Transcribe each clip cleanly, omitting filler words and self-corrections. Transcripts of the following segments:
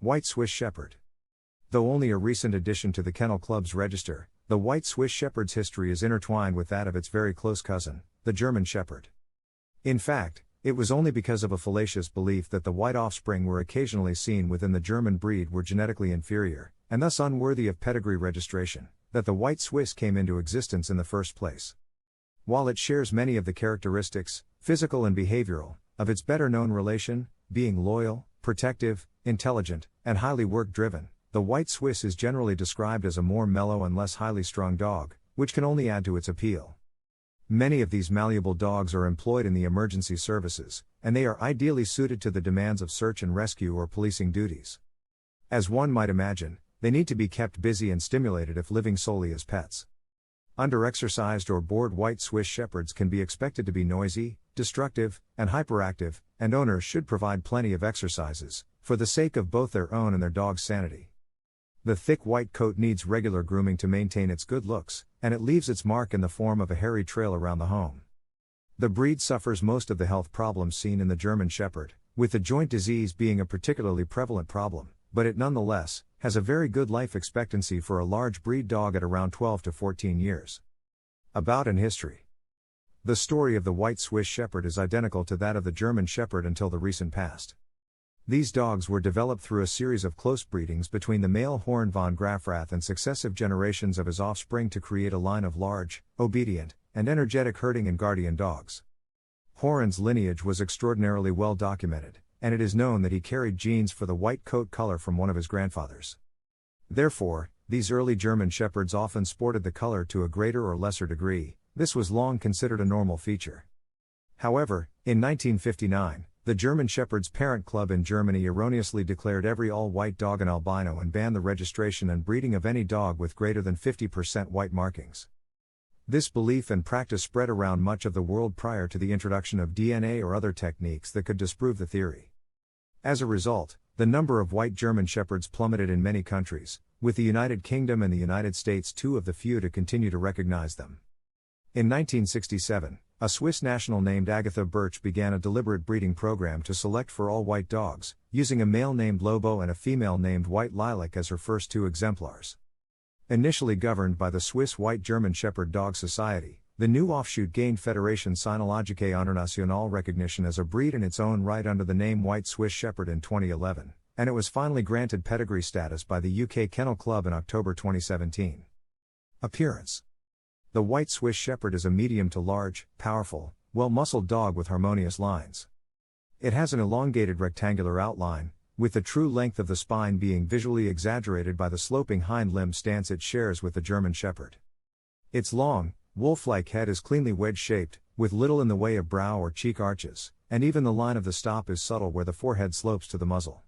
White Swiss Shepherd. Though only a recent addition to the Kennel Club's register, the White Swiss Shepherd's history is intertwined with that of its very close cousin, the German Shepherd. In fact, it was only because of a fallacious belief that the white offspring were occasionally seen within the German breed were genetically inferior, and thus unworthy of pedigree registration, that the White Swiss came into existence in the first place. While it shares many of the characteristics, physical and behavioral, of its better-known relation, being loyal, protective, intelligent, and highly work-driven, the White Swiss is generally described as a more mellow and less highly strung dog, which can only add to its appeal. Many of these malleable dogs are employed in the emergency services, and they are ideally suited to the demands of search and rescue or policing duties. As one might imagine, they need to be kept busy and stimulated if living solely as pets. Under-exercised or bored White Swiss Shepherds can be expected to be noisy, destructive, and hyperactive, and owners should provide plenty of exercises, for the sake of both their own and their dog's sanity. The thick white coat needs regular grooming to maintain its good looks, and it leaves its mark in the form of a hairy trail around the home. The breed suffers most of the health problems seen in the German Shepherd, with the joint disease being a particularly prevalent problem, but it nonetheless has a very good life expectancy for a large breed dog at around 12 to 14 years. About and history. The story of the White Swiss Shepherd is identical to that of the German Shepherd until the recent past. These dogs were developed through a series of close breedings between the male Horn von Grafrath and successive generations of his offspring to create a line of large, obedient, and energetic herding and guardian dogs. Horan's lineage was extraordinarily well documented, and it is known that he carried genes for the white coat color from one of his grandfathers. Therefore, these early German Shepherds often sported the color to a greater or lesser degree. This was long considered a normal feature. However, in 1959, the German Shepherd's parent club in Germany erroneously declared every all-white dog an albino and banned the registration and breeding of any dog with greater than 50% white markings. This belief and practice spread around much of the world prior to the introduction of DNA or other techniques that could disprove the theory. As a result, the number of white German Shepherds plummeted in many countries, with the United Kingdom and the United States two of the few to continue to recognize them. In 1967, a Swiss national named Agatha Birch began a deliberate breeding program to select for all white dogs, using a male named Lobo and a female named White Lilac as her first two exemplars. Initially governed by the Swiss White German Shepherd Dog Society, the new offshoot gained Fédération Cynologique Internationale recognition as a breed in its own right under the name White Swiss Shepherd in 2011, and it was finally granted pedigree status by the UK Kennel Club in October 2017. Appearance. The White Swiss Shepherd is a medium to large, powerful, well-muscled dog with harmonious lines. It has an elongated rectangular outline, with the true length of the spine being visually exaggerated by the sloping hind limb stance it shares with the German Shepherd. Its long, wolf-like head is cleanly wedge-shaped, with little in the way of brow or cheek arches, and even the line of the stop is subtle where the forehead slopes to the muzzle.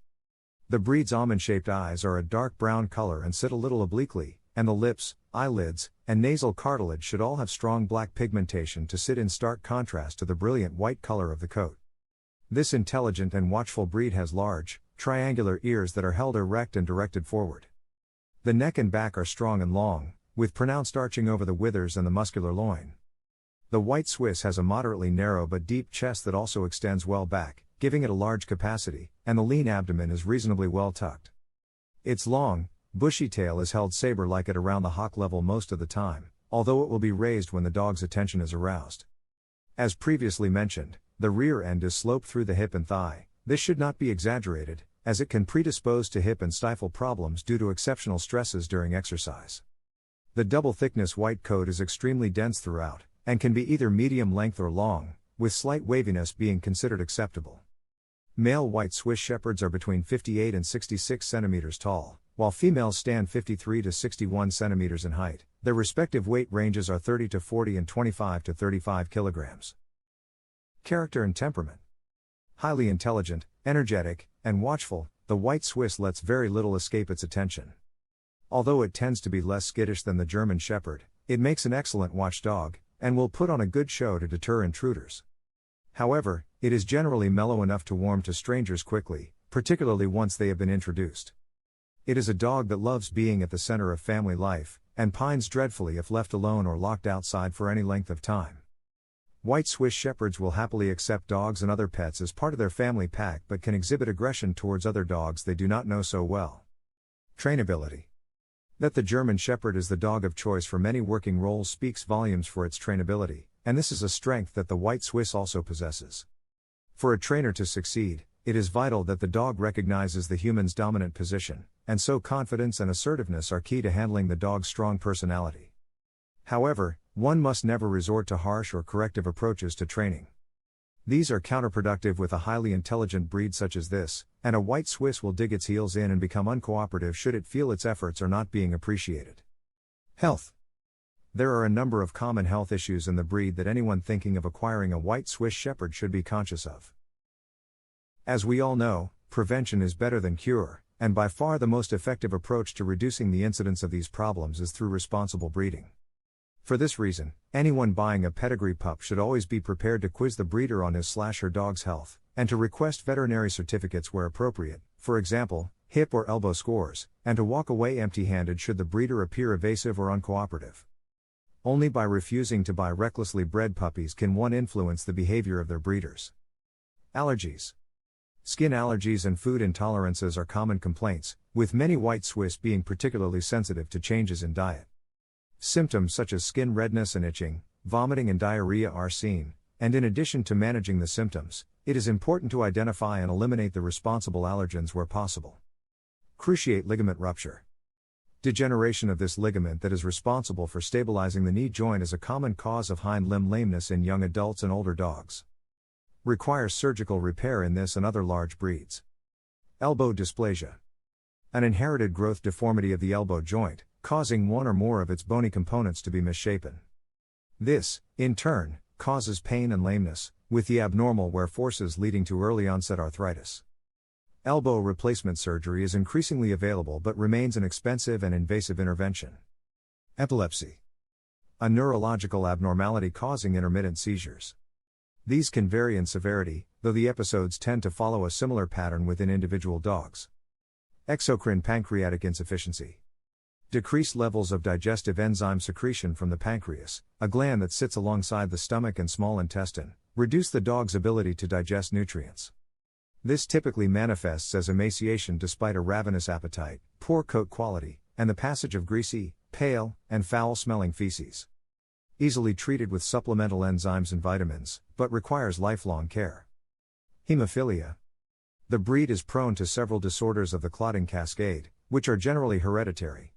The breed's almond-shaped eyes are a dark brown color and sit a little obliquely, and the lips, eyelids, and nasal cartilage should all have strong black pigmentation to sit in stark contrast to the brilliant white color of the coat. This intelligent and watchful breed has large, triangular ears that are held erect and directed forward. The neck and back are strong and long, with pronounced arching over the withers and the muscular loin. The White Swiss has a moderately narrow but deep chest that also extends well back, giving it a large capacity, and the lean abdomen is reasonably well tucked. Its long, bushy tail is held saber-like at around the hock level most of the time, although it will be raised when the dog's attention is aroused. As previously mentioned, the rear end is sloped through the hip and thigh. This should not be exaggerated, as it can predispose to hip and stifle problems due to exceptional stresses during exercise. The double-thickness white coat is extremely dense throughout, and can be either medium length or long, with slight waviness being considered acceptable. Male White Swiss Shepherds are between 58 and 66 centimeters tall, while females stand 53 to 61 centimeters in height. Their respective weight ranges are 30 to 40 and 25 to 35 kilograms. Character and temperament. Highly intelligent, energetic, and watchful, the White Swiss lets very little escape its attention. Although it tends to be less skittish than the German Shepherd, it makes an excellent watchdog, and will put on a good show to deter intruders. However, it is generally mellow enough to warm to strangers quickly, particularly once they have been introduced. It is a dog that loves being at the center of family life, and pines dreadfully if left alone or locked outside for any length of time. White Swiss Shepherds will happily accept dogs and other pets as part of their family pack but can exhibit aggression towards other dogs they do not know so well. Trainability. That the German Shepherd is the dog of choice for many working roles speaks volumes for its trainability, and this is a strength that the White Swiss also possesses. For a trainer to succeed, it is vital that the dog recognizes the human's dominant position, and so confidence and assertiveness are key to handling the dog's strong personality. However, one must never resort to harsh or corrective approaches to training. These are counterproductive with a highly intelligent breed such as this, and a White Swiss will dig its heels in and become uncooperative should it feel its efforts are not being appreciated. Health. There are a number of common health issues in the breed that anyone thinking of acquiring a White Swiss Shepherd should be conscious of. As we all know, prevention is better than cure, and by far the most effective approach to reducing the incidence of these problems is through responsible breeding. For this reason, anyone buying a pedigree pup should always be prepared to quiz the breeder on his/her dog's health, and to request veterinary certificates where appropriate, for example, hip or elbow scores, and to walk away empty-handed should the breeder appear evasive or uncooperative. Only by refusing to buy recklessly bred puppies can one influence the behavior of their breeders. Allergies. Skin allergies and food intolerances are common complaints, with many White Swiss being particularly sensitive to changes in diet. Symptoms such as skin redness and itching, vomiting and diarrhea are seen, and in addition to managing the symptoms, it is important to identify and eliminate the responsible allergens where possible. Cruciate ligament rupture. Degeneration of this ligament that is responsible for stabilizing the knee joint is a common cause of hind limb lameness in young adults and older dogs. Requires surgical repair in this and other large breeds. Elbow dysplasia. An inherited growth deformity of the elbow joint, causing one or more of its bony components to be misshapen. This, in turn, causes pain and lameness, with the abnormal wear forces leading to early onset arthritis. Elbow replacement surgery is increasingly available but remains an expensive and invasive intervention. Epilepsy. A neurological abnormality causing intermittent seizures. These can vary in severity, though the episodes tend to follow a similar pattern within individual dogs. Exocrine pancreatic insufficiency. Decreased levels of digestive enzyme secretion from the pancreas, a gland that sits alongside the stomach and small intestine, reduce the dog's ability to digest nutrients. This typically manifests as emaciation despite a ravenous appetite, poor coat quality, and the passage of greasy, pale, and foul-smelling feces. Easily treated with supplemental enzymes and vitamins, but requires lifelong care. Hemophilia. The breed is prone to several disorders of the clotting cascade, which are generally hereditary.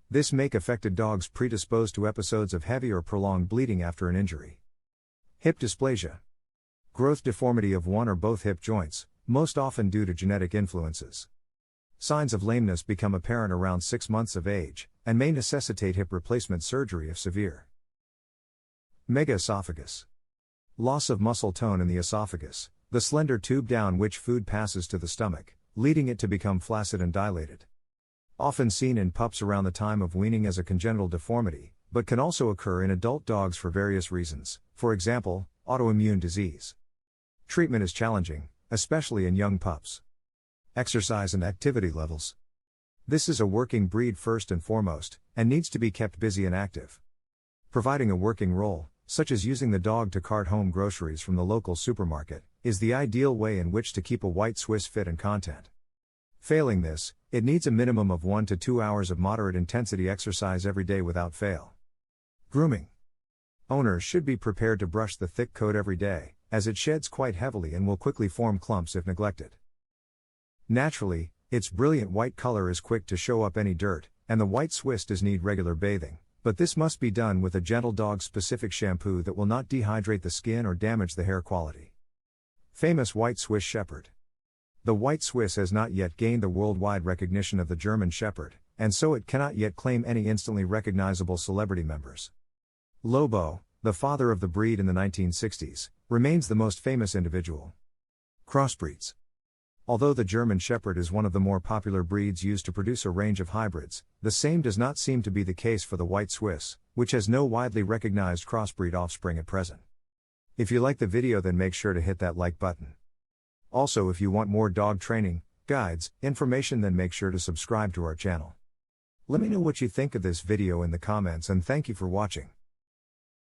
This make affected dogs predisposed to episodes of heavy or prolonged bleeding after an injury. Hip dysplasia. Growth deformity of one or both hip joints, most often due to genetic influences. Signs of lameness become apparent around 6 months of age, and may necessitate hip replacement surgery if severe. Megaesophagus. Loss of muscle tone in the esophagus, the slender tube down which food passes to the stomach, leading it to become flaccid and dilated. Often seen in pups around the time of weaning as a congenital deformity, but can also occur in adult dogs for various reasons, for example, autoimmune disease. Treatment is challenging, especially in young pups. Exercise and activity levels. This is a working breed first and foremost, and needs to be kept busy and active. Providing a working role, such as using the dog to cart home groceries from the local supermarket, is the ideal way in which to keep a White Swiss fit and content. Failing this, it needs a minimum of 1 to 2 hours of moderate intensity exercise every day without fail. Grooming. Owners should be prepared to brush the thick coat every day, as it sheds quite heavily and will quickly form clumps if neglected. Naturally, its brilliant white color is quick to show up any dirt, and the White Swiss does need regular bathing, but this must be done with a gentle dog-specific shampoo that will not dehydrate the skin or damage the hair quality. Famous White Swiss Shepherd. The White Swiss has not yet gained the worldwide recognition of the German Shepherd, and so it cannot yet claim any instantly recognizable celebrity members. Lobo, the father of the breed in the 1960s, remains the most famous individual. Crossbreeds. Although the German Shepherd is one of the more popular breeds used to produce a range of hybrids, the same does not seem to be the case for the White Swiss, which has no widely recognized crossbreed offspring at present. If you like the video, then make sure to hit that like button. Also, if you want more dog training, guides, information, then make sure to subscribe to our channel. Let me know what you think of this video in the comments, and thank you for watching.